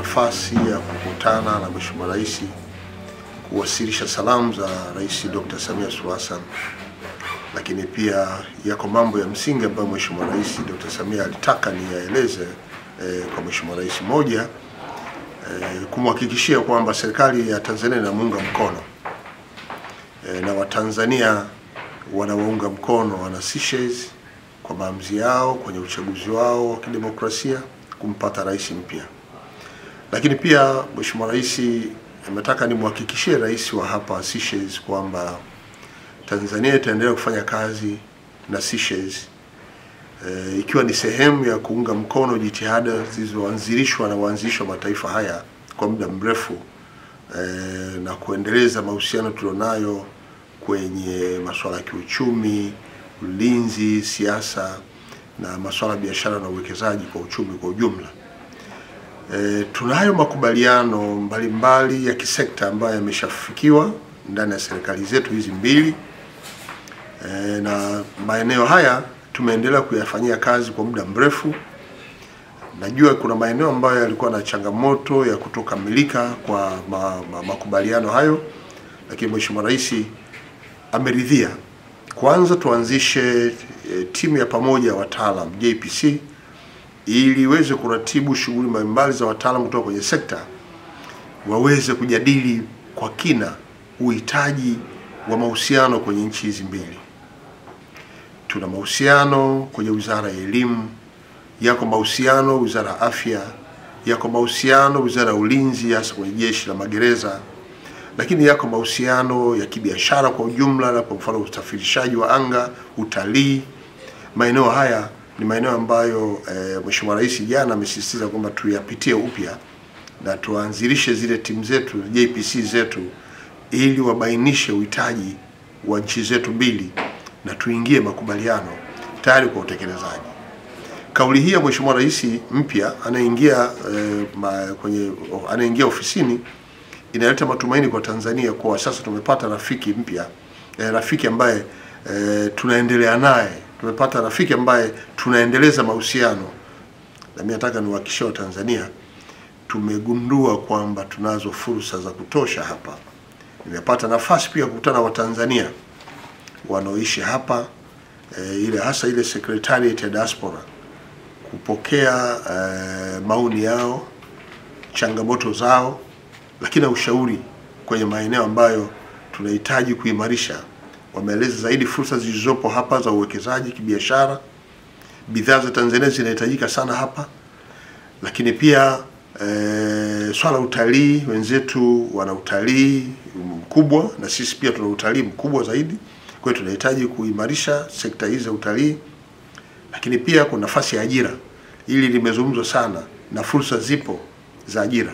nafasi ya kukutana na Mheshimiwa Rais kuwasilisha salamu za Rais Dr. Samia Suluhu Hassan, lakini pia yako mambo ya msingi ambayo Mheshimiwa Rais Dr. Samia alitaka niyaeleze kwa Mheshimiwa Rais. Moja, kumhakikishia kwamba serikali ya Tanzania inamuunga mkono na Watanzania wanawaunga mkono wana Seychelles kwa maamuzi yao kwenye uchaguzi wao wa kidemokrasia kumpata rais mpya. Lakini pia Mheshimiwa Rais ametaka nimhakikishie rais wa hapa Seychelles kwamba Tanzania itaendelea kufanya kazi na Seychelles ikiwa ni sehemu ya kuunga mkono jitihada zilizoanzilishwa na waanzilishi wa mataifa haya kwa muda mrefu na kuendeleza mahusiano tulionayo kwenye masuala ya kiuchumi, ulinzi, siasa na masuala ya biashara na uwekezaji kwa uchumi kwa ujumla. Tunayo makubaliano mbalimbali ya kisekta ambayo yameshafikiwa ndani ya serikali zetu hizi mbili, na maeneo haya tumeendelea kuyafanyia kazi kwa muda mrefu. Najua kuna maeneo ambayo yalikuwa na changamoto ya kutokamilika kwa makubaliano hayo, lakini Mheshimiwa Rais ameridhia kwanza tuanzishe timu ya pamoja ya wataalamu JPC ili iweze kuratibu shughuli mbalimbali za wataalamu kutoka kwenye sekta waweze kujadili kwa kina uhitaji wa mahusiano kwenye nchi hizi mbili. Tuna mahusiano kwenye Wizara ya Elimu, yako mahusiano Wizara ya Afya, yako mahusiano Wizara ya Ulinzi hasa kwenye jeshi la magereza, lakini yako mahusiano ya kibiashara kwa ujumla, na kwa mfano usafirishaji wa anga, utalii. Maeneo haya ni maeneo ambayo Mheshimiwa Rais jana amesisitiza kwamba tuyapitie upya na tuanzilishe zile timu zetu JPC zetu ili wabainishe uhitaji wa nchi zetu mbili na tuingie makubaliano tayari kwa utekelezaji. Kauli hii ya Mheshimiwa Rais mpya anaingia ofisini inaleta matumaini kwa Tanzania kwa sasa tumepata rafiki mpya, rafiki ambaye tunaendelea naye, tumepata rafiki ambaye tunaendeleza mahusiano. Na mimi nataka niwahakikishie wa Tanzania tumegundua kwamba tunazo fursa za kutosha hapa. Nimepata nafasi pia kukutana na Watanzania wanaoishi hapa, hasa ile Secretariat ya Diaspora, kupokea maoni yao, changamoto zao, lakini na ushauri kwenye maeneo ambayo tunahitaji kuimarisha. Wameeleza zaidi fursa zilizopo hapa za uwekezaji kibiashara, bidhaa za Tanzania zinahitajika sana hapa, lakini pia swala utalii, wenzetu wana utalii mkubwa na sisi pia tuna utalii mkubwa zaidi. Kwa hiyo tunahitaji kuimarisha sekta hizi za utalii, lakini pia kuna nafasi ya ajira. Hili limezungumzwa sana na fursa zipo za ajira.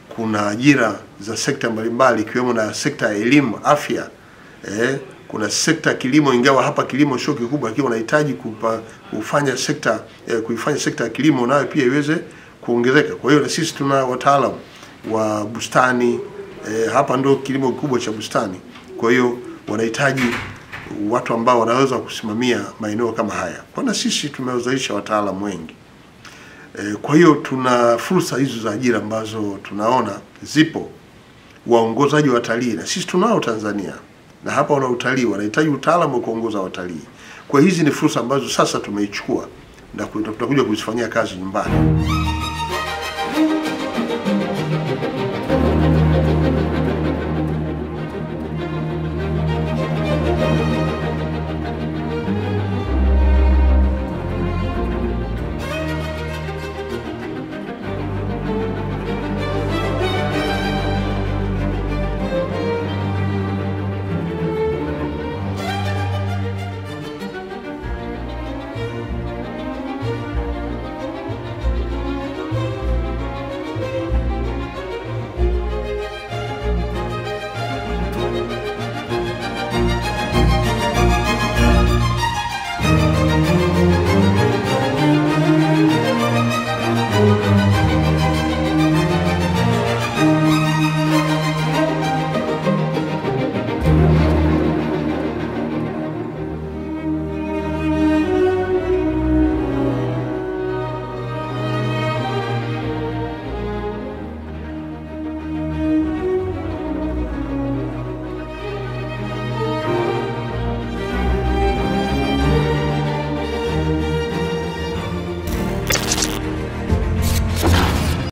Kuna ajira za sekta mbalimbali ikiwemo na sekta ya elimu, afya, kuna sekta kilimo, ingawa hapa kilimo sio kikubwa, lakini unahitaji kuifanya sekta ya kilimo nayo pia iweze kuongezeka. Kwa hiyo na sisi tuna wataalamu wa bustani, hapa ndio kilimo kikubwa cha bustani. Kwa hiyo wanahitaji watu ambao wanaweza kusimamia maeneo kama haya. Kwa sisi tumewazalisha wataalamu wengi. Kwa hiyo tuna fursa hizo za ajira ambazo tunaona zipo. Waongozaji wa watalii na sisi tunao Tanzania, na hapa wana utalii, wanahitaji utaalamu wa kuongoza watalii. Kwa hizi ni fursa ambazo sasa tumeichukua na tutakuja kuzifanyia kazi nyumbani.